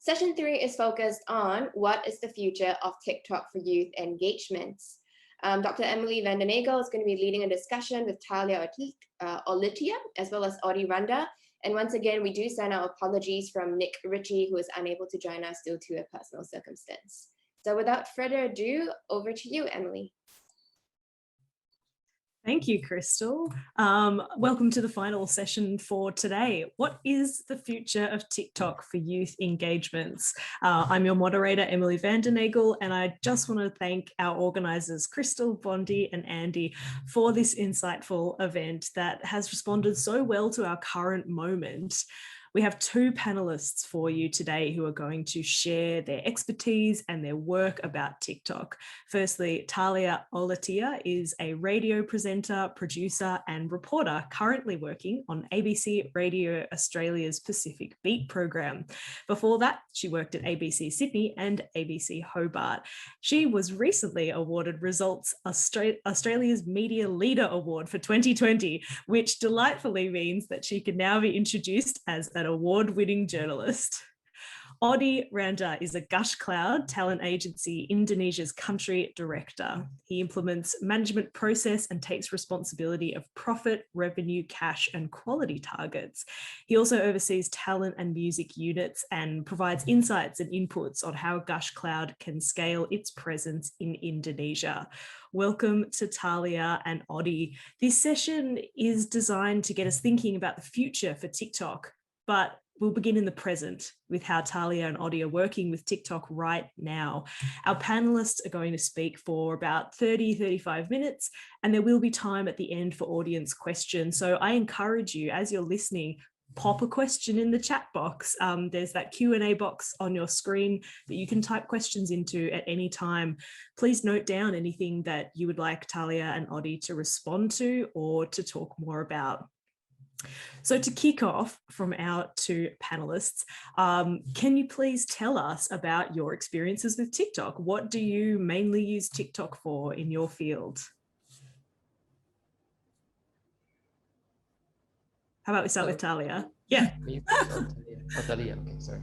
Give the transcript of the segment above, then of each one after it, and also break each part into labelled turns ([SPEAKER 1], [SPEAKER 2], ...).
[SPEAKER 1] Session 3 is focused on what is the future of TikTok for youth engagements. Dr. Emily van den Nagel is going to be leading a discussion with Talia Olitia, as well as Audie Randa. And once again, we do send our apologies from Nick Ritchie, who is unable to join us due to a personal circumstance. So without further ado, over to you, Emily.
[SPEAKER 2] Thank you, Crystal. Welcome to the final session for today. What is the future of TikTok for youth engagements? I'm your moderator, Emily van den Nagel, and I just want to thank our organisers, Crystal, Bondi and Andy, for this insightful event that has responded so well to our current moment. We have two panelists for you today who are going to share their expertise and their work about TikTok. Firstly, Talia Olitia is a radio presenter, producer and reporter currently working on ABC Radio Australia's Pacific Beat program. Before that, she worked at ABC Sydney and ABC Hobart. She was recently awarded Results Australia's Media Leader Award for 2020, which delightfully means that she can now be introduced as an award-winning journalist. Audie Randa is a Gush Cloud talent agency, Indonesia's country director. He implements management process and takes responsibility of profit, revenue, cash, and quality targets. He also oversees talent and music units and provides insights and inputs on how Gush Cloud can scale its presence in Indonesia. Welcome to Talia and Audie. This session is designed to get us thinking about the future for TikTok, but we'll begin in the present with how Talia and Audie are working with TikTok right now. Our panelists are going to speak for about 30-35 minutes, and there will be time at the end for audience questions. So I encourage you, as you're listening, pop a question in the chat box. There's that Q&A box on your screen that you can type questions into at any time. Please note down anything that you would like Talia and Audie to respond to or to talk more about. So to kick off from our two panelists, can you please tell us about your experiences with TikTok? What do you mainly use TikTok for in your field? How about we start with Talia? Yeah.
[SPEAKER 3] Talia, okay, sorry.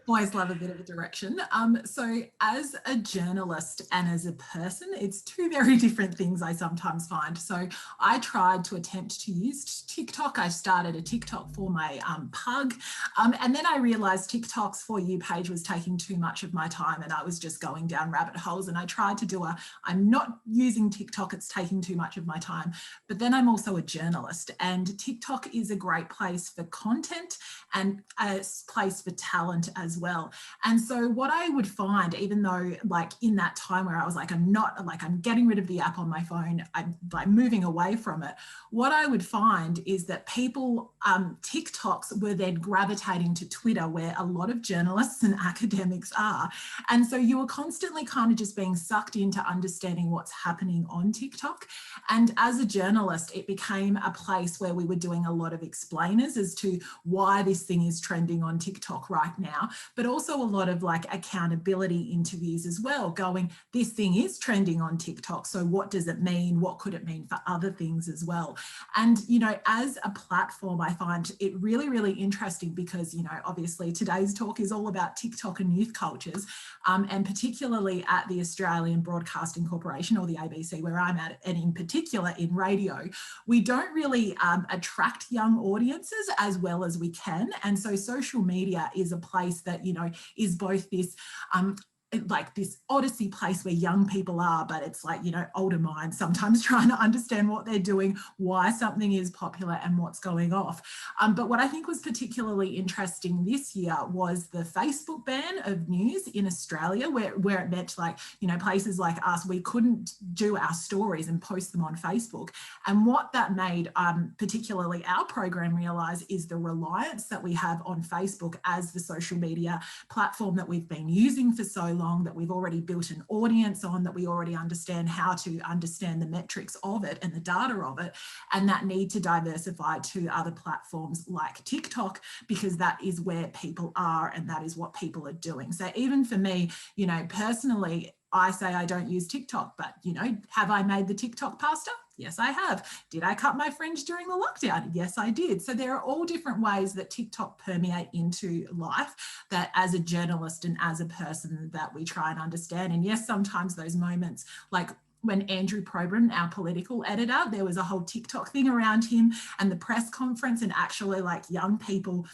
[SPEAKER 4] Always love a bit of a direction. So as a journalist and as a person, it's two very different things I sometimes find. So I tried to attempt to use TikTok. I started a TikTok for my pug. And then I realized TikTok's For You page was taking too much of my time and I was just going down rabbit holes. And I tried to do I'm not using TikTok, it's taking too much of my time. But then I'm also a journalist, and TikTok is a great place for content and a place for talent as well. And so what I would find, even though like in that time where I was like, I'm getting rid of the app on my phone, I'm like moving away from it, what I would find is that people, TikToks were then gravitating to Twitter, where a lot of journalists and academics are. And so you were constantly kind of just being sucked into understanding what's happening on TikTok. And as a journalist, it became a place where we were doing a lot of explainers as to why this thing is trending on TikTok right now, but also a lot of like accountability interviews as well, going, this thing is trending on TikTok, so what does it mean? What could it mean for other things as well? And, you know, as a platform, I find it really, really interesting because, you know, obviously today's talk is all about TikTok and youth cultures, and particularly at the Australian Broadcasting Corporation, or the ABC, where I'm at, and in particular in radio, we don't really attract young audiences as well as we can. And so social media is a place that, you know, is both this like this odyssey place where young people are, but it's like, you know, older minds sometimes trying to understand what they're doing, why something is popular and what's going off. But what I think was particularly interesting this year was the Facebook ban of news in Australia, where it meant, like, you know, places like us, we couldn't do our stories and post them on Facebook. And what that made particularly our program realise is the reliance that we have on Facebook as the social media platform that we've been using for so long, that we've already built an audience on, that we already understand how to understand the metrics of it and the data of it, and that need to diversify to other platforms like TikTok, because that is where people are and that is what people are doing. So even for me, you know, personally, I say I don't use TikTok, but, you know, have I made the TikTok pasta? Yes, I have. Did I cut my fringe during the lockdown? Yes, I did. So there are all different ways that TikTok permeate into life that as a journalist and as a person that we try and understand. And yes, sometimes those moments, like when Andrew Probron, our political editor, there was a whole TikTok thing around him and the press conference, and actually like young people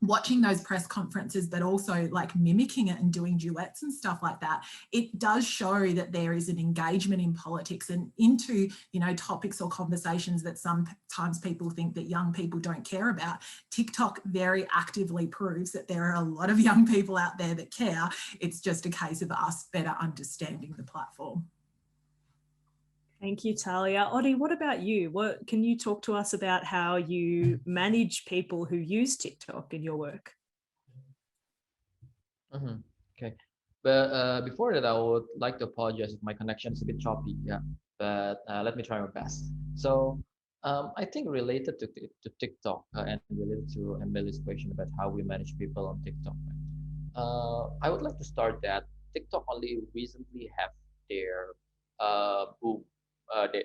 [SPEAKER 4] watching those press conferences, but also like mimicking it and doing duets and stuff like that. It does show that there is an engagement in politics and into, you know, topics or conversations that sometimes people think that young people don't care about. TikTok very actively proves that there are a lot of young people out there that care. It's just a case of us better understanding the platform.
[SPEAKER 2] Thank you, Talia. Odi, what about you? What can you talk to us about how you manage people who use TikTok in your work?
[SPEAKER 3] Okay, but before that, I would like to apologize if my connection is a bit choppy. Yeah, but let me try my best. So I think related to TikTok and related to Emily's question about how we manage people on TikTok, I would like to start that TikTok only recently have their boom,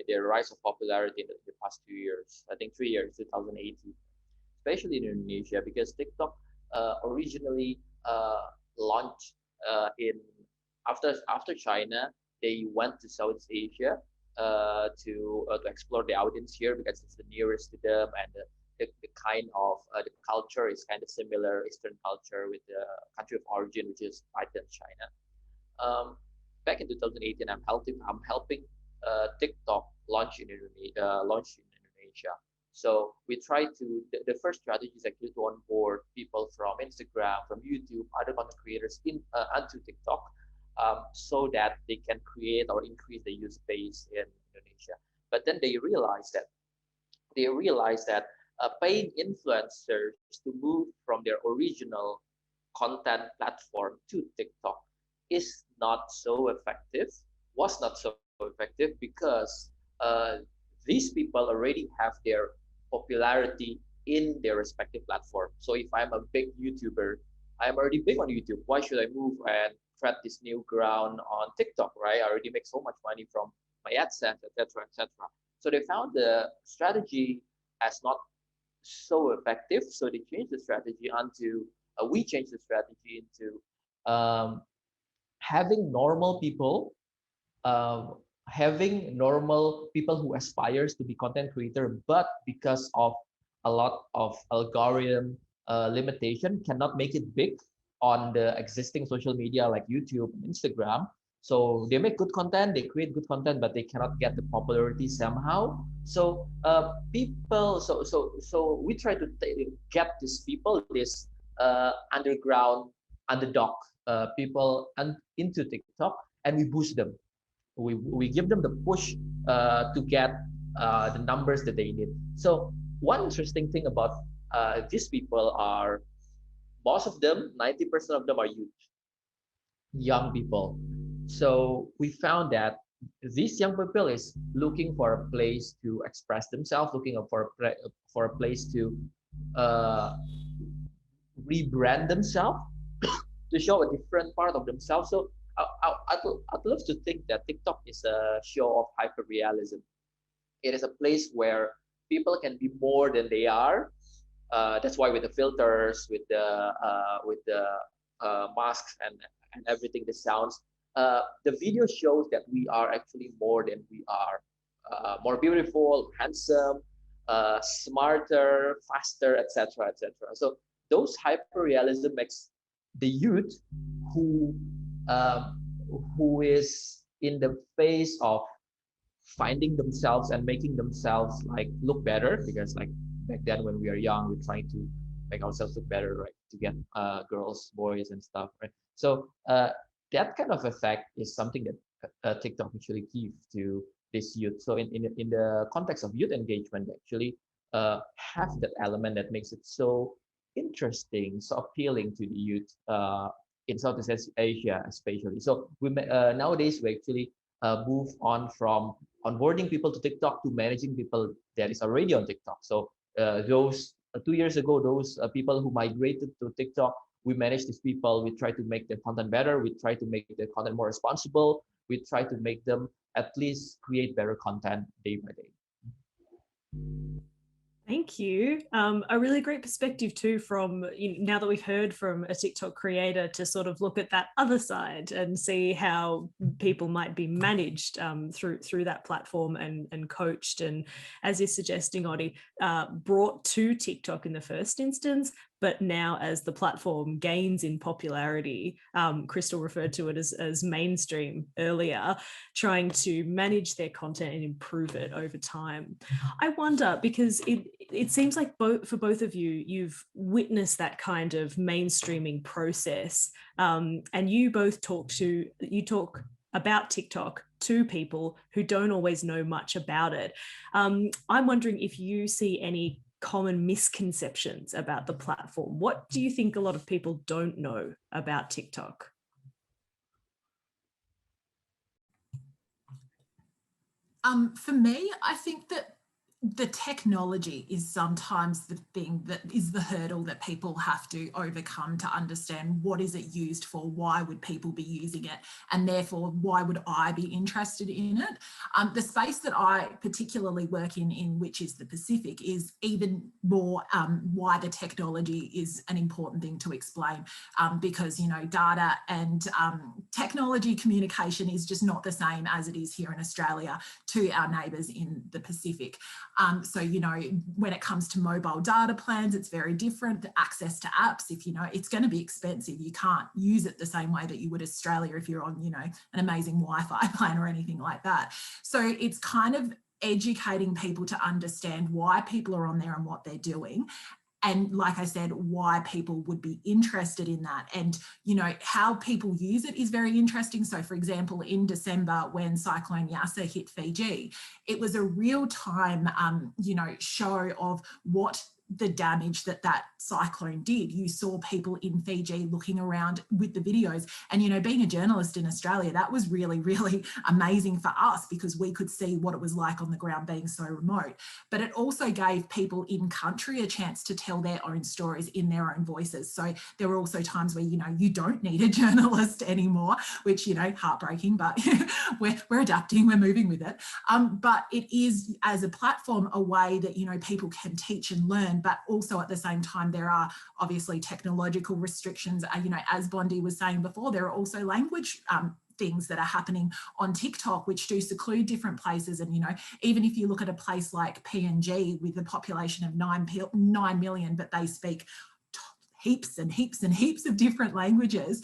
[SPEAKER 3] their rise of popularity in the past 2 years. I think 3 years, 2018, especially in Indonesia, because TikTok originally launched in after China. They went to Southeast Asia to explore the audience here because it's the nearest to them, and the kind of the culture is kind of similar Eastern culture with the country of origin, which is Thailand, China. Um, Back in 2018, I'm helping TikTok launch in Indonesia. So we try to the first strategy is actually to onboard people from Instagram, from YouTube, other content creators onto TikTok, so that they can create or increase the user base in Indonesia. But then they realize that paying influencers to move from their original content platform to TikTok is not so effective, was not so effective because these people already have their popularity in their respective platform. So if I'm a big YouTuber, I'm already big on YouTube. Why should I move and tread this new ground on TikTok, right? I already make so much money from my AdSense, etc., etc. So they found the strategy as not so effective. So they changed the strategy we changed the strategy into um, having normal people, um, having normal people who aspires to be content creator, but because of a lot of algorithm limitation, cannot make it big on the existing social media like YouTube and Instagram. So they make good content, they create good content, but they cannot get the popularity somehow. So we try to get these people, this underground underdog people, and into TikTok, and we boost them. We give them the push to get the numbers that they need. So one interesting thing about these people are most of them, 90% of them are youth, young people. So we found that these young people is looking for a place to express themselves, looking for a place to uh, rebrand themselves, to show a different part of themselves. So I'd love to think that TikTok is a show of hyperrealism. It is a place where people can be more than they are. That's why with the filters, with the masks and everything, the sounds, the video shows that we are actually more than we are, more beautiful, handsome, smarter, faster, etc., etc. So those hyperrealism makes the youth who um, who is in the phase of finding themselves and making themselves like look better, because like back then when we are young we're trying to make ourselves look better, right, to get girls, boys and stuff, right? So that kind of effect is something that TikTok actually gives to this youth. So in the context of youth engagement, actually have that element that makes it so interesting, so appealing to the youth in Southeast Asia especially. So nowadays we actually move on from onboarding people to TikTok to managing people that is already on TikTok. So those 2 years ago, those people who migrated to TikTok, we manage these people. We try to make their content better. We try to make their content more responsible. We try to make them at least create better content day by day.
[SPEAKER 2] Thank you. A really great perspective too from now that we've heard from a TikTok creator to sort of look at that other side and see how people might be managed through that platform and coached. And as you're suggesting, Audie, brought to TikTok in the first instance, but now as the platform gains in popularity, Crystal referred to it as mainstream earlier, trying to manage their content and improve it over time. I wonder, because it seems like for both of you, you've witnessed that kind of mainstreaming process, and you both talk about TikTok to people who don't always know much about it. I'm wondering if you see any common misconceptions about the platform. What do you think a lot of people don't know about TikTok?
[SPEAKER 4] For me, I think that the technology is sometimes the thing that is the hurdle that people have to overcome to understand what is it used for, why would people be using it, and therefore why would I be interested in it. The space that I particularly work in which is the Pacific, is even more why the technology is an important thing to explain, because data and technology communication is just not the same as it is here in Australia to our neighbours in the Pacific. So, when it comes to mobile data plans, it's very different. The access to apps, if it's going to be expensive. You can't use it the same way that you would Australia if you're on, an amazing Wi-Fi plan or anything like that. So it's kind of educating people to understand why people are on there and what they're doing. And like I said, why people would be interested in that, and how people use it is very interesting. So for example, in December when Cyclone Yasa hit Fiji, it was a real time show of what the damage that cyclone did. You saw people in Fiji looking around with the videos, and being a journalist in Australia, that was really, really amazing for us because we could see what it was like on the ground being so remote. But it also gave people in country a chance to tell their own stories in their own voices. So there were also times where you don't need a journalist anymore, which heartbreaking, but we're adapting, we're moving with it. But it is, as a platform, a way that people can teach and learn, but also at the same time there are obviously technological restrictions. As Bondi was saying before, there are also language things that are happening on TikTok which do seclude different places. And even if you look at a place like PNG with a population of 9 million, but they speak heaps and heaps and heaps of different languages,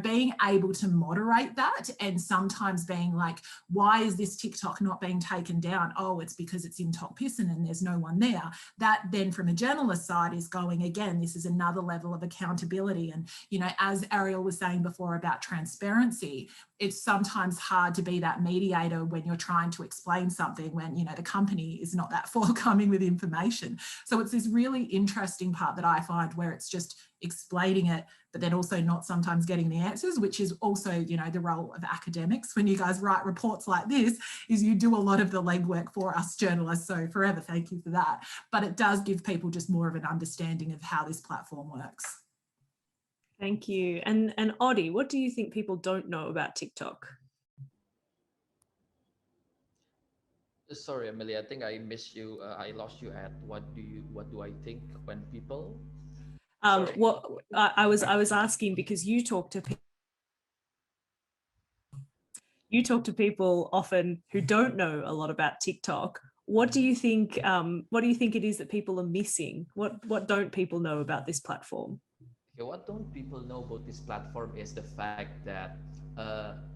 [SPEAKER 4] being able to moderate that, and sometimes being like, why is this TikTok not being taken down? Oh, it's because it's in Tok Pisin and there's no one there. That then from a journalist side is going, again, this is another level of accountability. And, as Ariel was saying before about transparency, it's sometimes hard to be that mediator when you're trying to explain something when, the company is not that forthcoming with information. So it's this really interesting part that I find where it's just explaining it, but then also not sometimes getting the answers, which is also, the role of academics. When you guys write reports like this, is you do a lot of the legwork for us journalists. So forever, thank you for that. But it does give people just more of an understanding of how this platform works.
[SPEAKER 2] Thank you. And Audie, what do you think people don't know about TikTok?
[SPEAKER 3] Sorry, Emily, I think I missed you. I lost you at what do I think when people?
[SPEAKER 2] What I was asking, because you talk to people often who don't know a lot about TikTok. What do you think? What do you think it is that people are missing? What don't people know about this platform?
[SPEAKER 3] Okay, what don't people know about this platform is the fact that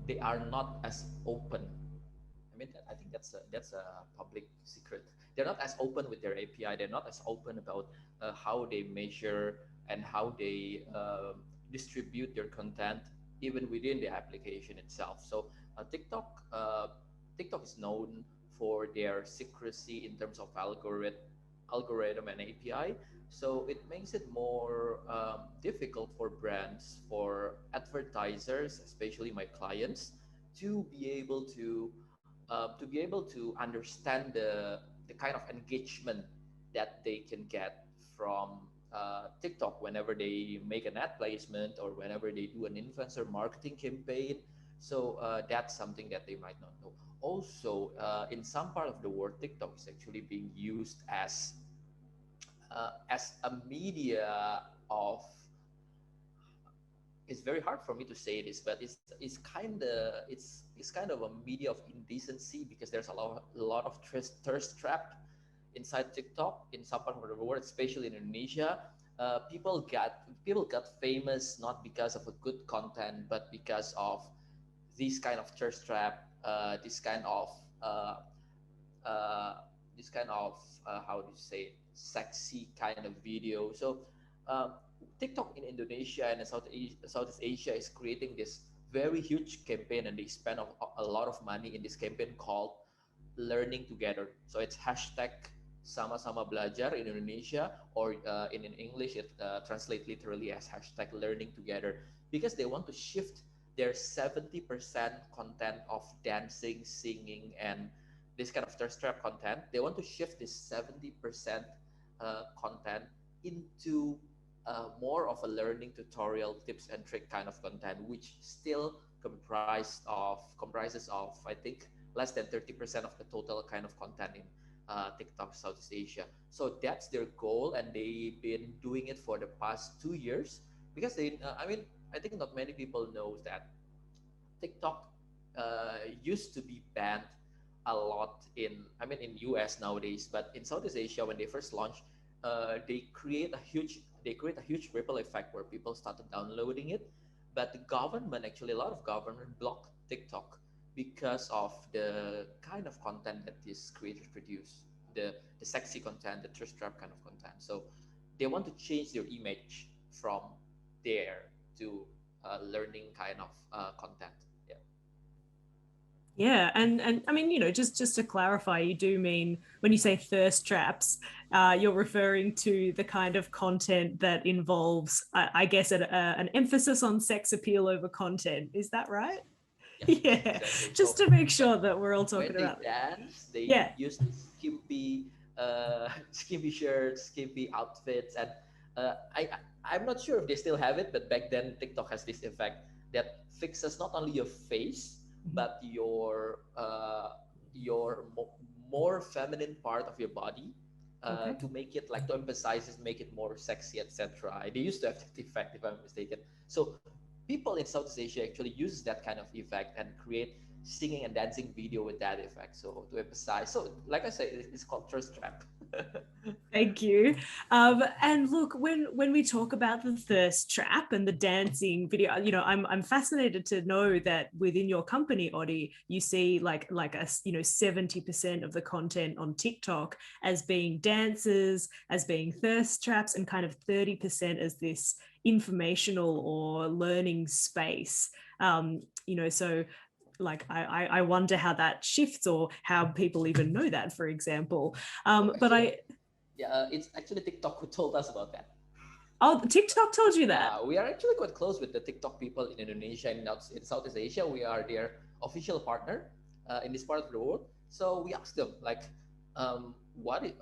[SPEAKER 3] they are not as open. I mean, I think that's a public secret. They're not as open with their API. They're not as open about how they measure and how they distribute their content, even within the application itself. So TikTok is known for their secrecy in terms of algorithm and API. So it makes it more difficult for brands, for advertisers, especially my clients, to be able to understand the kind of engagement that they can get from TikTok whenever they make an ad placement or whenever they do an influencer marketing campaign. So that's something that they might not know. Also, in some part of the world, TikTok is actually being used as a media of, it's very hard for me to say this, but it's kind of a media of indecency, because there's a lot of thirst trap inside TikTok in some part of the world, especially in Indonesia. People got famous not because of a good content, but because of this kind of thirst trap, uh, uh, this kind of how do you say it, sexy kind of video. So um, TikTok in Indonesia and in Southeast Asia is creating this very huge campaign, and they spend a lot of money in this campaign called Learning Together. So it's hashtag sama-sama belajar in Indonesia, or in English it translates literally as hashtag Learning Together, because they want to shift their 70% content of dancing, singing, and this kind of thirst trap content. They want to shift this 70% content into more of a learning tutorial, tips and trick kind of content, which still comprises of, I think, less than 30% of the total kind of content in TikTok Southeast Asia. So that's their goal, and they've been doing it for the past 2 years, because I think not many people knows that TikTok used to be banned a lot in US nowadays, but in Southeast Asia when they first launched, they create a huge ripple effect where people started downloading it, but the government, actually a lot of government, blocked TikTok because of the kind of content that these creators produce, the sexy content, the thirst trap kind of content. So they want to change their image from there to learning kind of content. Yeah.
[SPEAKER 2] Yeah, and I mean, just to clarify, you do mean when you say thirst traps, you're referring to the kind of content that involves, I guess, an emphasis on sex appeal over content. Is that right?
[SPEAKER 3] Yeah,
[SPEAKER 2] Yeah,
[SPEAKER 3] exactly.
[SPEAKER 2] just
[SPEAKER 3] So
[SPEAKER 2] to make sure that we're all
[SPEAKER 3] when
[SPEAKER 2] talking
[SPEAKER 3] they
[SPEAKER 2] about it.
[SPEAKER 3] dance, they
[SPEAKER 2] Yeah.
[SPEAKER 3] use the skimpy shirts, skimpy outfits, and I'm not sure if they still have it, but back then TikTok has this effect that fixes not only your face but your more feminine part of your body,
[SPEAKER 2] Okay.
[SPEAKER 3] to make it, like, to emphasize it, make it more sexy, etc. They used to have that effect, if I'm mistaken. So people in Southeast Asia actually use that kind of effect and create singing and dancing video with that effect. So to emphasize, so like I said, it's called thirst trap.
[SPEAKER 2] Thank you. And look, when we talk about the thirst trap and the dancing video, I'm fascinated to know that within your company, Odi, you see like a 70% of the content on TikTok as being dances, as being thirst traps, and kind of 30% as this informational or learning space. So like I wonder how that shifts, or how people even know that, for example. But
[SPEAKER 3] It's actually TikTok who told us about that.
[SPEAKER 2] Oh, TikTok told you that?
[SPEAKER 3] Yeah, we are actually quite close with the TikTok people in Indonesia and in Southeast Asia. We are their official partner in this part of the world. So we asked them, like, why?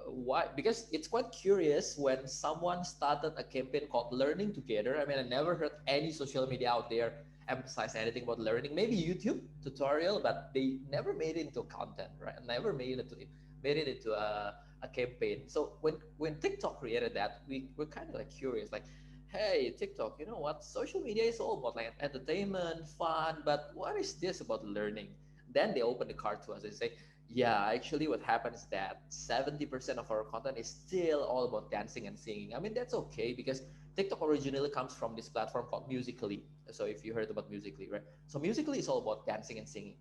[SPEAKER 3] Because it's quite curious when someone started a campaign called Learning Together. I mean, I never heard any social media out there emphasize anything about learning. Maybe YouTube tutorial, but they never made it into content, right? Never made it into a campaign. So when TikTok created that, we were kind of like curious, like, hey, TikTok, you know what? Social media is all about like entertainment, fun, but what is this about learning? Then they open the card to us and say, yeah, actually what happens is that 70% of our content is still all about dancing and singing. I mean, that's okay, because TikTok originally comes from this platform called Musically. So if you heard about Musically, right? So Musically is all about dancing and singing.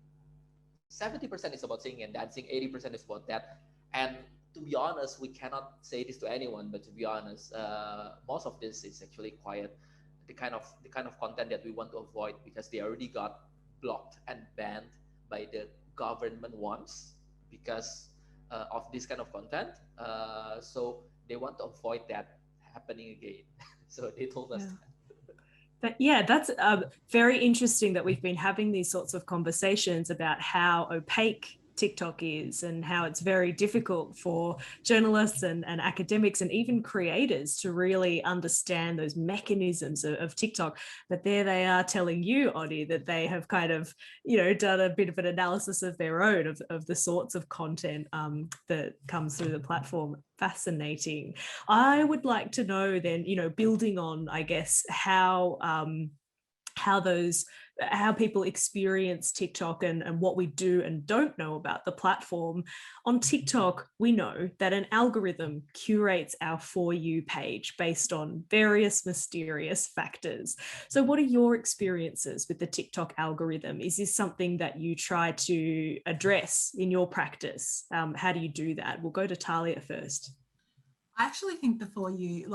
[SPEAKER 3] 70% is about singing and dancing, 80% is about that. And to be honest, we cannot say this to anyone, but to be honest, most of this is actually quiet, the kind of content that we want to avoid, because they already got blocked and banned by the government once because of this kind of content. So they want to avoid that happening again. So they told us
[SPEAKER 2] That's very interesting that we've been having these sorts of conversations about how opaque TikTok is, and how it's very difficult for journalists and academics and even creators to really understand those mechanisms of TikTok. But there they are telling you, Audie, that they have kind of, done a bit of an analysis of their own of the sorts of content that comes through the platform. Fascinating. I would like to know then, building on, I guess, how people experience TikTok and what we do and don't know about the platform. On TikTok, we know that an algorithm curates our For You page based on various mysterious factors. So what are your experiences with the TikTok algorithm? Is this something that you try to address in your practice? How do you do that? We'll go to Talia first.
[SPEAKER 4] I actually think the For You,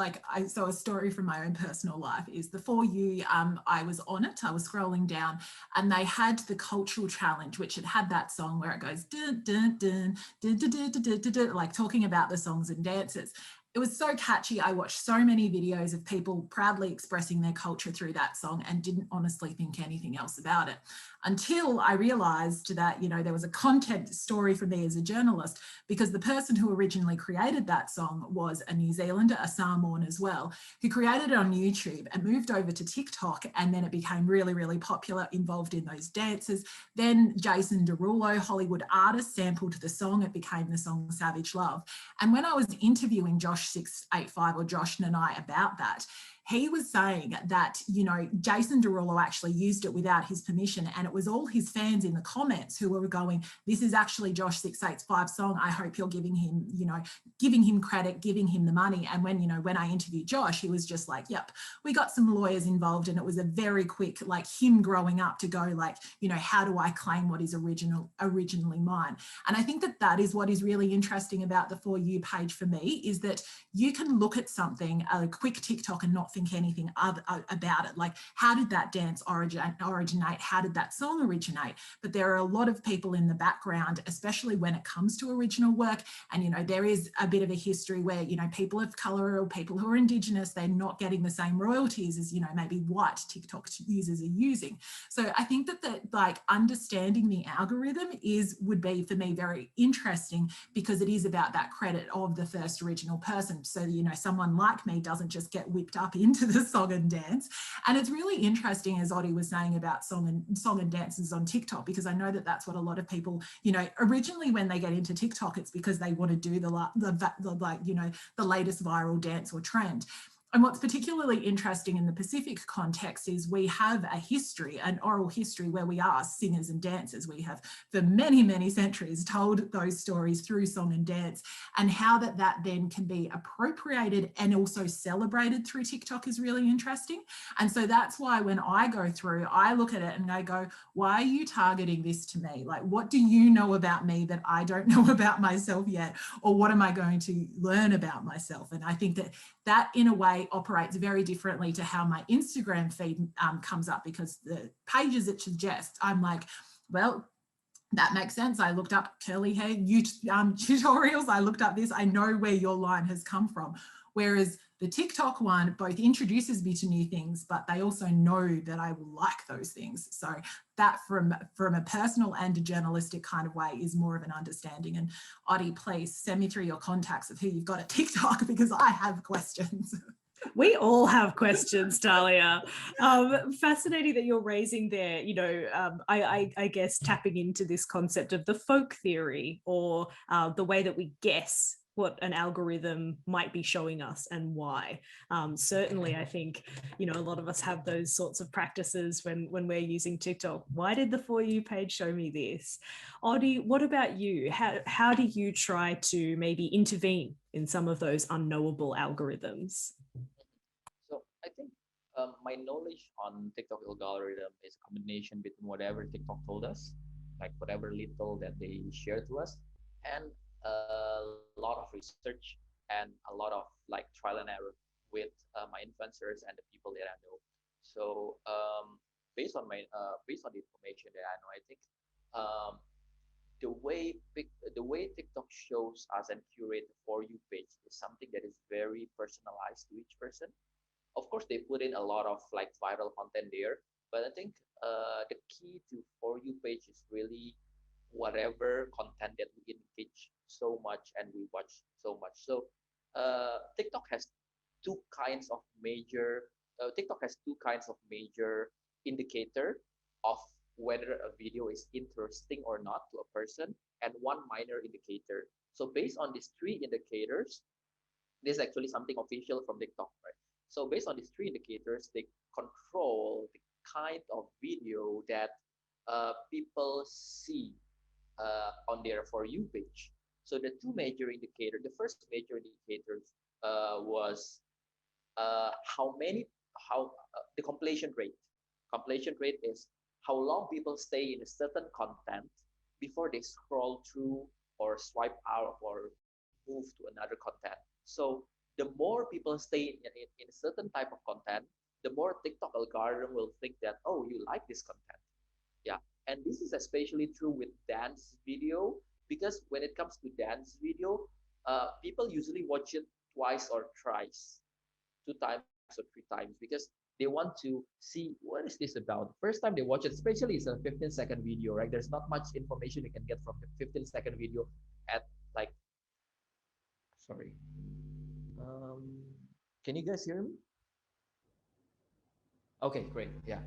[SPEAKER 4] so a story from my own personal life is the For You, I was on it, I was scrolling down, and they had the cultural challenge, which it had that song where it goes, dun, dun, dun, dun, dun, dun, dun, dun, dun, dun, like talking about the songs and dances. It was so catchy. I watched so many videos of people proudly expressing their culture through that song and didn't honestly think anything else about it until I realized that, there was a content story for me as a journalist, because the person who originally created that song was a New Zealander, a Samoan as well, who created it on YouTube and moved over to TikTok. And then it became really, really popular, involved in those dances. Then Jason Derulo, Hollywood artist, sampled the song. It became the song Savage Love. And when I was interviewing Josh 685 or Josh Nanai about that, he was saying that, Jason Derulo actually used it without his permission, and it was all his fans in the comments who were going, this is actually Josh 685's song. I hope you're giving him, giving him credit, giving him the money. And when I interviewed Josh, he was just like, yep, we got some lawyers involved, and it was a very quick, like him growing up to go like, how do I claim what is originally mine? And I think that is what is really interesting about the For You page for me, is that you can look at something, a quick TikTok, and not think anything about it. Like, how did that dance originate? How did that song originate? But there are a lot of people in the background, especially when it comes to original work. And, there is a bit of a history where, people of color or people who are Indigenous, they're not getting the same royalties as, maybe white TikTok users are using. So I think that like understanding the algorithm would be for me very interesting, because it is about that credit of the first original person. So, someone like me doesn't just get whipped up into the song and dance. And it's really interesting, as Audie was saying, about song and dances on TikTok, because I know that that's what a lot of people, originally when they get into TikTok, it's because they want to do the latest viral dance or trend. And what's particularly interesting in the Pacific context is we have a history, an oral history, where we are singers and dancers. We have for many, many centuries told those stories through song and dance, and how that then can be appropriated and also celebrated through TikTok is really interesting. And so that's why when I go through, I look at it and I go, why are you targeting this to me? Like, what do you know about me that I don't know about myself yet? Or what am I going to learn about myself? And I think that in a way operates very differently to how my Instagram feed comes up, because the pages it suggests, I'm like, well, that makes sense. I looked up curly hair tutorials. I looked up this. I know where your line has come from. Whereas the TikTok one both introduces me to new things, but they also know that I will like those things. So that from a personal and a journalistic kind of way is more of an understanding. And Audie, please send me through your contacts of who you've got at TikTok, because I have questions.
[SPEAKER 2] We all have questions, Talia. Fascinating that you're raising there, I guess tapping into this concept of the folk theory, or the way that we guess what an algorithm might be showing us and why. Certainly, I think, a lot of us have those sorts of practices when we're using TikTok. Why did the For You page show me this? Audie, what about you? How do you try to maybe intervene in some of those unknowable algorithms?
[SPEAKER 3] So I think my knowledge on TikTok algorithm is a combination between whatever TikTok told us, like whatever little that they share to us, and a lot of research and a lot of like trial and error with my influencers and the people that I know. So based on based on the information that I know, I think um, the way TikTok shows us and curate the For You page is something that is very personalized to each person. Of course, they put in a lot of like viral content there, but I think the key to For You page is really whatever content that we engage so much and we watch so much. So TikTok has two kinds of major TikTok has two kinds of major indicator of whether a video is interesting or not to a person, and one minor indicator. So based on these three indicators, this is actually something official from TikTok, right? So based on these three indicators, they control the kind of video that people see on their For You page. So the two major indicators, the first major indicators was how many, how the completion rate. Completion rate is how long people stay in a certain content before they scroll through or swipe out or move to another content. So the more people stay in a certain type of content, the more TikTok algorithm will think that, oh, you like this content. Yeah. And this is especially true with dance video, because when it comes to dance video, people usually watch it twice or thrice, 2 times or 3 times, because they want to see what is this about. First time they watch it, especially it's a 15-second video, right? There's not much information you can get from a 15-second video at like, sorry. Um, can you guys hear me? Okay, great. Yeah.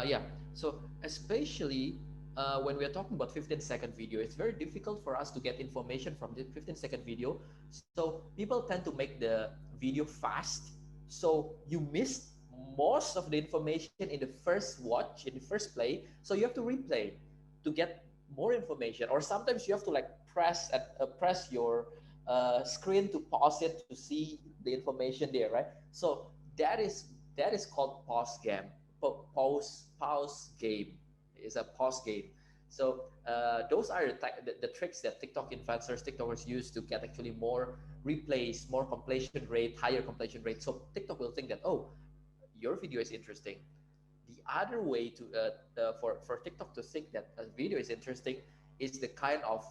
[SPEAKER 3] Yeah. So especially when we are talking about 15-second video, it's very difficult for us to get information from the 15-second video. So people tend to make the video fast. So you miss most of the information in the first watch, in the first play. So you have to replay to get more information. Or sometimes you have to like press your screen to pause it to see the information there, right? So that is that is called pause game. Is a pause game. So those are the tricks that TikTok influencers, TikTokers use to get actually more replays, more completion rate, higher completion rate. So TikTok will think that, oh, your video is interesting. The other way to for TikTok to think that a video is interesting is the kind of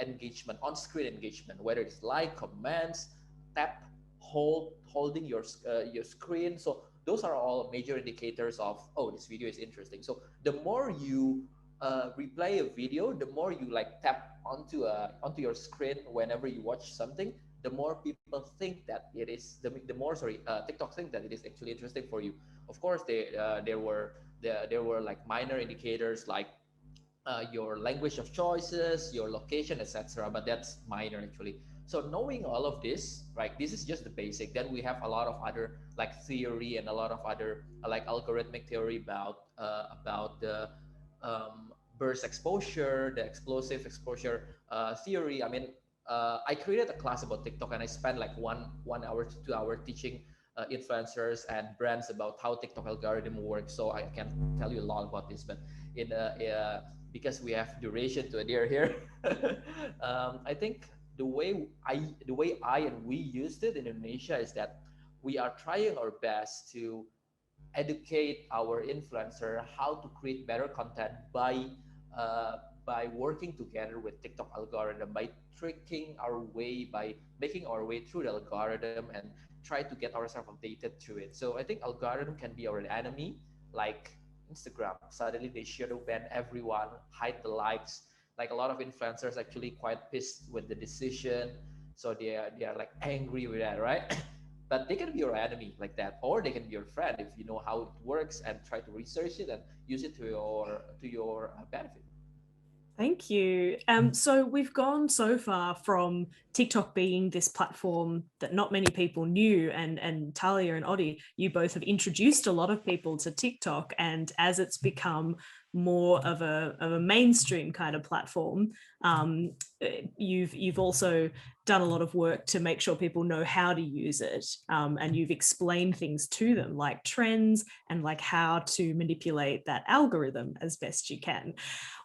[SPEAKER 3] engagement, on-screen engagement, whether it's like, comments, tap, holding your screen. So those are all major indicators of, oh, this video is interesting. So the more you replay a video, the more you like tap onto your screen whenever you watch something, the more people think that it is the more sorry TikTok think that it is actually interesting for you. Of course, there were like minor indicators like your language of choices, your location, etc. But that's minor actually. So knowing all of this, right? This is just the basic. Then we have a lot of other like theory and a lot of other like algorithmic theory about the burst exposure, the explosive exposure theory. I mean, I created a class about TikTok and I spent like 1 hour to 2 hour teaching influencers and brands about how TikTok algorithm works. So I can tell you a lot about this, but in because we have duration to adhere here, I think the way I and we used it in Indonesia is that we are trying our best to educate our influencer how to create better content by working together with TikTok algorithm, by tricking our way, by making our way through the algorithm and try to get ourselves updated through it. So I think algorithm can be our enemy, like Instagram. Suddenly they shadow ban everyone, hide the likes. Like a lot of influencers actually quite pissed with the decision, so they are like angry with that, right? But they can be your enemy like that, or they can be your friend if you know how it works and try to research it and use it to your benefit.
[SPEAKER 2] Thank you. So we've gone so far from TikTok being this platform that not many people knew, and Talia and Odi, you both have introduced a lot of people to TikTok, and as it's become more of a mainstream kind of platform, you've also done a lot of work to make sure people know how to use it, and you've explained things to them like trends and like how to manipulate that algorithm as best you can.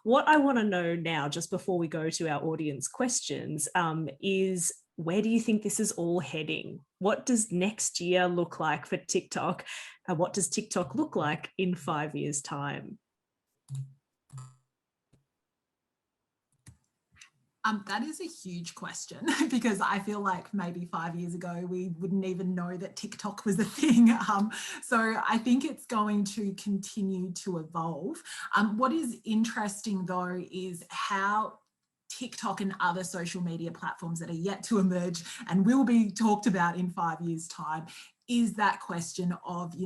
[SPEAKER 2] What I want to know now, just before we go to our audience questions, is where do you think this is all heading? What does next year look like for TikTok? And what does TikTok look like in 5 years' time?
[SPEAKER 4] That is a huge question because I feel like maybe 5 years ago we wouldn't even know that TikTok was a thing. So I think it's going to continue to evolve. What is interesting though is how TikTok and other social media platforms that are yet to emerge and will be talked about in 5 years' time is that question of,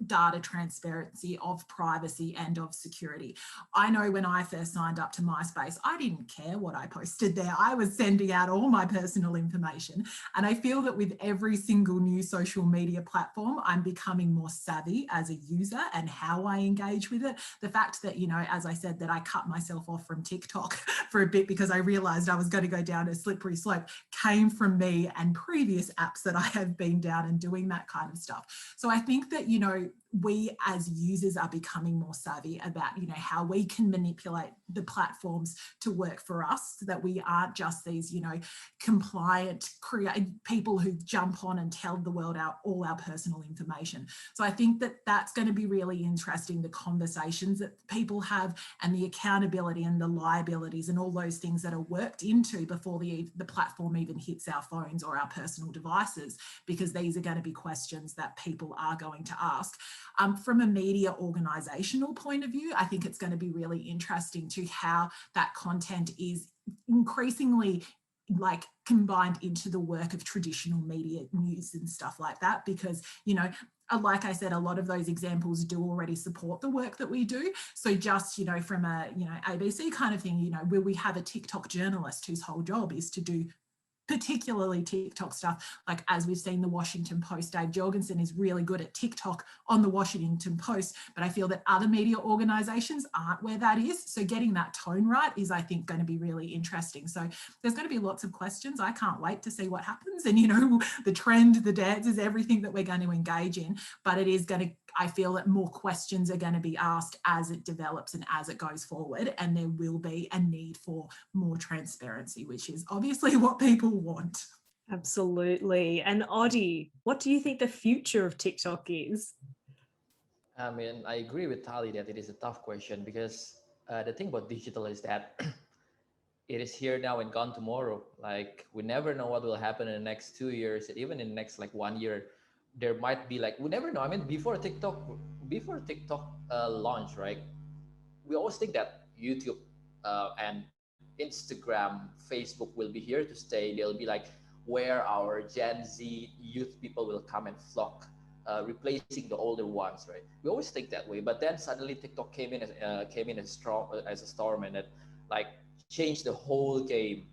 [SPEAKER 4] data transparency, of privacy and of security. I know when I first signed up to MySpace, I didn't care what I posted there. I was sending out all my personal information. And I feel that with every single new social media platform, I'm becoming more savvy as a user and how I engage with it. The fact that, as I said, that I cut myself off from TikTok for a bit because I realized I was going to go down a slippery slope came from me and previous apps that I have been down and doing that kind of stuff. So I think that, we as users are becoming more savvy about, how we can manipulate the platforms to work for us so that we aren't just these, compliant people who jump on and tell the world all our personal information. So I think that that's going to be really interesting, the conversations that people have and the accountability and the liabilities and all those things that are worked into before the platform even hits our phones or our personal devices, because these are going to be questions that people are going to ask. From a media organisational point of view, I think it's going to be really interesting to how that content is increasingly combined into the work of traditional media news and stuff like that, because, like I said, a lot of those examples do already support the work that we do. So just, from a, ABC kind of thing, will we have a TikTok journalist whose whole job is to do particularly TikTok stuff, like as we've seen the Washington Post, Dave Jorgensen is really good at TikTok on the Washington Post, but I feel that other media organisations aren't where that is. So getting that tone right is, I think, going to be really interesting. So there's going to be lots of questions. I can't wait to see what happens and, the trend, the dances, everything that we're going to engage in, but it is going to, I feel that more questions are going to be asked as it develops and as it goes forward, and there will be a need for more transparency, which is obviously what people want.
[SPEAKER 2] Absolutely. And Audie, what do you think the future of TikTok is?
[SPEAKER 3] I mean, I agree with Tali that it is a tough question because the thing about digital is that it is here now and gone tomorrow. Like we never know what will happen in the next 2 years, even in the next like 1 year. There might be we never know. I mean, before TikTok launch, right? We always think that YouTube and Instagram, Facebook will be here to stay. They'll be like where our Gen Z youth people will come and flock, replacing the older ones, right? We always think that way, but then suddenly TikTok came in as strong as a storm, and it like changed the whole game,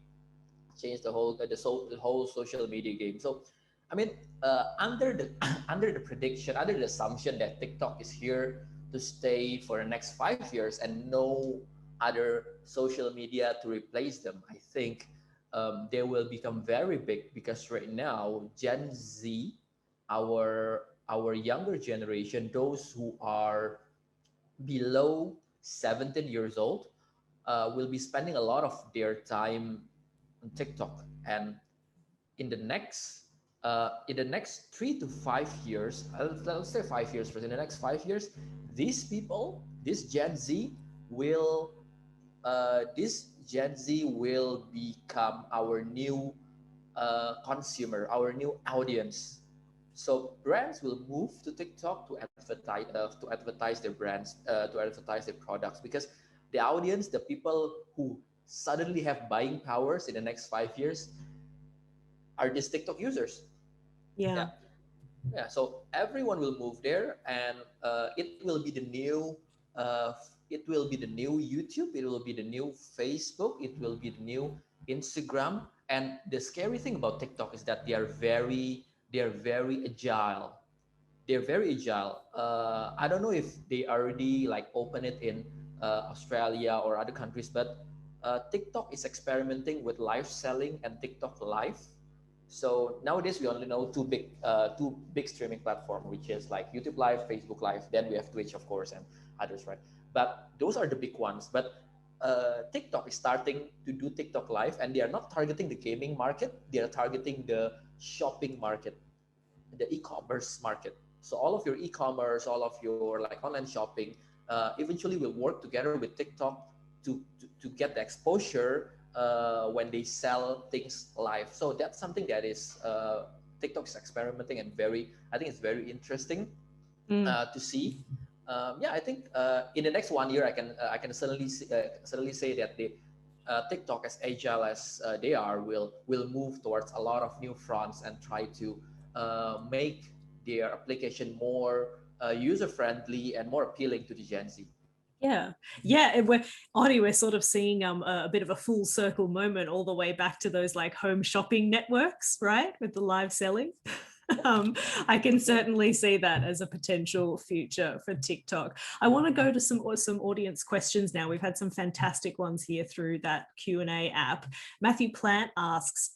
[SPEAKER 3] changed the whole social media game. So, I mean, under the under the prediction, under the assumption that TikTok is here to stay for the next 5 years and no other social media to replace them, I think they will become very big because right now Gen Z, our younger generation, those who are below 17 years old, will be spending a lot of their time on TikTok. And in the next in the next 3 to 5 years, let's say 5 years first. In the next 5 years, these people, this Gen Z will become our new consumer, our new audience. So brands will move to TikTok to advertise their brands, to advertise their products, because the audience, the people who suddenly have buying powers in the next 5 years, are these TikTok users.
[SPEAKER 2] Yeah.
[SPEAKER 3] Yeah, yeah. So everyone will move there, and it will be the new. It will be the new YouTube. It will be the new Facebook. It will be the new Instagram. And the scary thing about TikTok is that they are very agile. They're very agile. I don't know if they already like open it in Australia or other countries, but TikTok is experimenting with live selling and TikTok Live. So nowadays we only know two big streaming platform, which is like YouTube Live, Facebook Live. Then we have Twitch, of course, and others, right? But those are the big ones. But TikTok is starting to do TikTok Live, and they are not targeting the gaming market. They are targeting the shopping market, the e-commerce market. So all of your e-commerce, all of your like online shopping, eventually will work together with TikTok to get the exposure when they sell things live. So that's something that is TikTok is experimenting and I think it's very interesting to see. Yeah, I think in the next 1 year, I can certainly say that the TikTok, as agile as they are, will move towards a lot of new fronts and try to make their application more user friendly and more appealing to the Gen Z.
[SPEAKER 2] Yeah, and we're sort of seeing a bit of a full circle moment all the way back to those like home shopping networks, right, with the live selling. I can certainly see that as a potential future for TikTok. I want to go to some audience questions now. We've had some fantastic ones here through that Q&A app. Matthew Plant asks,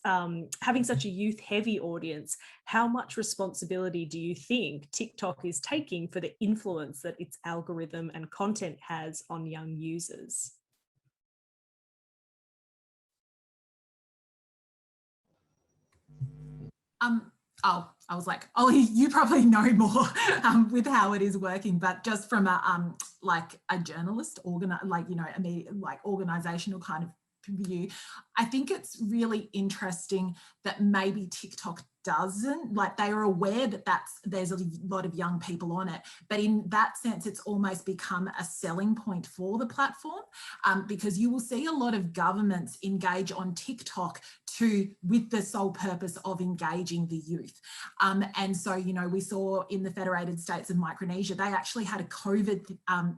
[SPEAKER 2] having such a youth-heavy audience, how much responsibility do you think TikTok is taking for the influence that its algorithm and content has on young users?
[SPEAKER 4] I was like, Ollie, you probably know more with how it is working, but just from a like a journalist, organizational kind of view, I think it's really interesting that maybe TikTok doesn't, like, they are aware that there's a lot of young people on it, but in that sense it's almost become a selling point for the platform, because you will see a lot of governments engage on TikTok with the sole purpose of engaging the youth. And so, you know, we saw in the Federated States of Micronesia, they actually had a COVID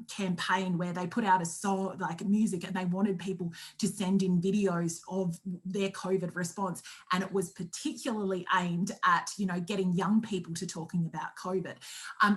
[SPEAKER 4] campaign where they put out a song, like music, and they wanted people to send in videos of their COVID response. And it was particularly aimed at, you know, getting young people to talking about COVID.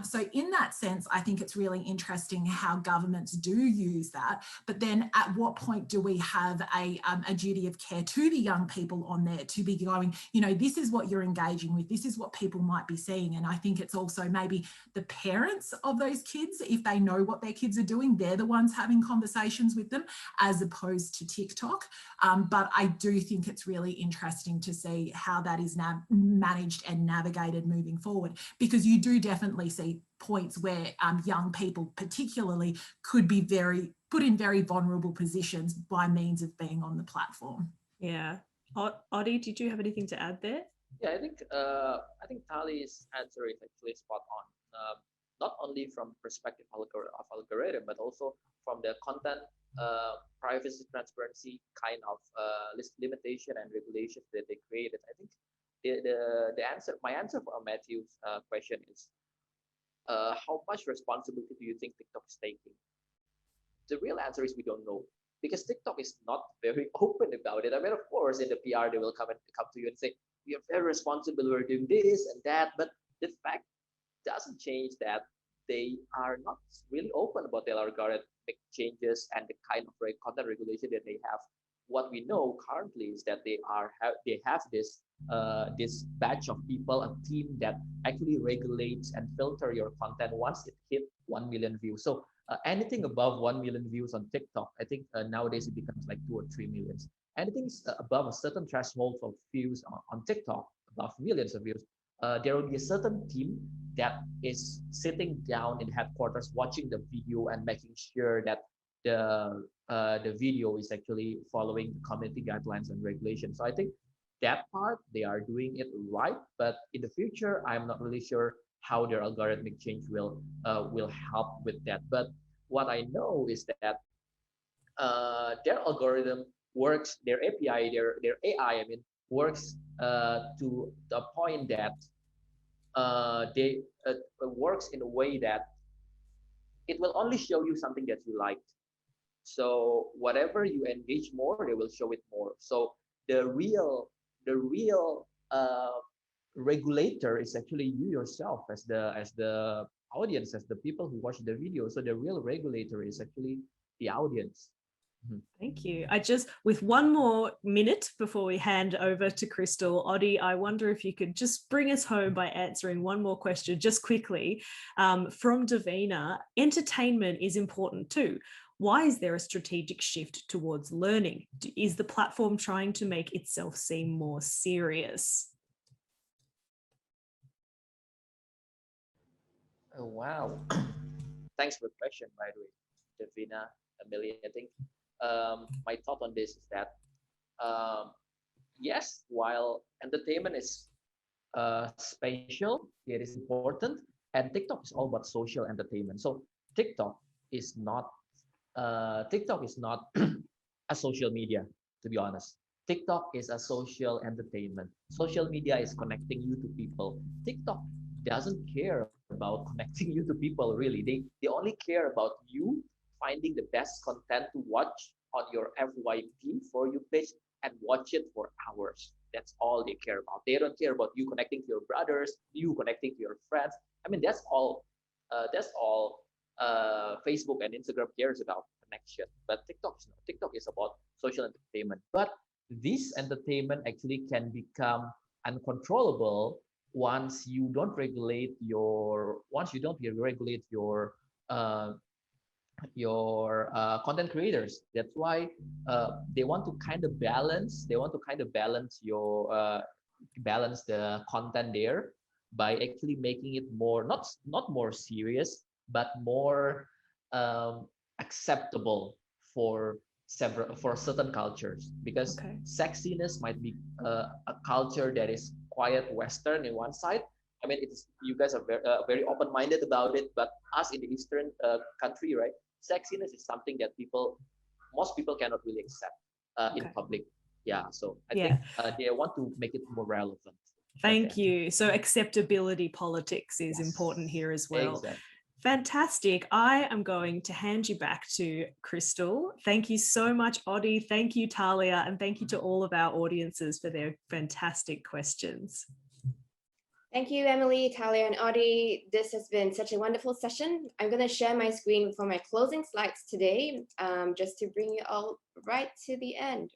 [SPEAKER 4] So in that sense, I think it's really interesting how governments do use that. But then at what point do we have a duty of care to the young people on there to be going, you know, this is what you're engaging with, this is what people might be seeing. And I think it's also maybe the parents of those kids, if they know what their kids are doing, they're the ones having conversations with them as opposed to TikTok. But I do think it's really interesting to see how that is managed and navigated moving forward, because you do definitely see points where young people particularly could be put in very vulnerable positions by means of being on the platform.
[SPEAKER 2] Yeah. Adi, did you have anything to add there?
[SPEAKER 3] Yeah, I think Tali's answer is actually spot on. Not only from perspective of algorithm, but also from the content privacy, transparency kind of limitation and regulations that they created. I think my answer for Matthew's question is, how much responsibility do you think TikTok is taking? The real answer is we don't know, because TikTok is not very open about it. I mean, of course, in the PR they will come to you and say, we are very responsible, we're doing this and that, but the fact doesn't change that they are not really open about their algorithmic changes and the kind of content regulation that they have. What we know currently is that they have this batch of people, a team that actually regulates and filter your content once it hit 1 million views. So anything above 1 million views on TikTok, I think nowadays it becomes like 2 or 3 millions. Anything above a certain threshold of views on TikTok, above millions of views, there will be a certain team that is sitting down in headquarters watching the video and making sure that the video is actually following community guidelines and regulations. So I think that part they are doing it right, but in the future I'm not really sure how their algorithmic change will help with that. But what I know is that their algorithm works, their API, their AI, I mean, works to the point that they works in a way that it will only show you something that you liked. So whatever you engage more, they will show it more. So the real regulator is actually you yourself as the audience, as the people who watch the video. So the real regulator is actually the audience.
[SPEAKER 2] Thank you. With one more minute before we hand over to Crystal, Adi, I wonder if you could just bring us home by answering one more question just quickly. From Davina, entertainment is important too. Why is there a strategic shift towards learning? Is the platform trying to make itself seem more serious?
[SPEAKER 3] Oh, wow. Thanks for the question, by the way, Davina, Amelia. I think my thought on this is that Yes, while entertainment is spatial, it is important, and TikTok is all about social entertainment. So TikTok is not TikTok is not a social media, to be honest. TikTok is a social entertainment. Social media is connecting you to people. TikTok doesn't care about connecting you to people, really. They only care about you finding the best content to watch on your FYP for you page and watch it for hours. That's all they care about. They don't care about you connecting to your brothers, you connecting to your friends. I mean, that's all. Facebook and Instagram cares about connection. But TikTok is about social entertainment. But this entertainment actually can become uncontrollable once you don't regulate uh, your content creators. That's why they want to kind of balance. They want to kind of balance the content there by actually making it more not more serious, but more um, acceptable for certain cultures, because
[SPEAKER 2] Okay.
[SPEAKER 3] sexiness might be a culture that is quite Western in one side. I mean, it's you guys are very open-minded about it, but us in the Eastern country, right? Sexiness is something that most people cannot really accept in
[SPEAKER 2] Okay.
[SPEAKER 3] public. Yeah, so I
[SPEAKER 2] Yeah.
[SPEAKER 3] think they want to make it more relevant.
[SPEAKER 2] Thank you. So acceptability politics is
[SPEAKER 3] Yes.
[SPEAKER 2] important here as well.
[SPEAKER 3] Exactly.
[SPEAKER 2] Fantastic. I am going to hand you back to Crystal. Thank you so much, Odi. Thank you, Talia. And thank you to all of our audiences for their fantastic questions.
[SPEAKER 1] Thank you, Emily, Talia, and Audie. This has been such a wonderful session. I'm going to share my screen for my closing slides today, just to bring you all right to the end.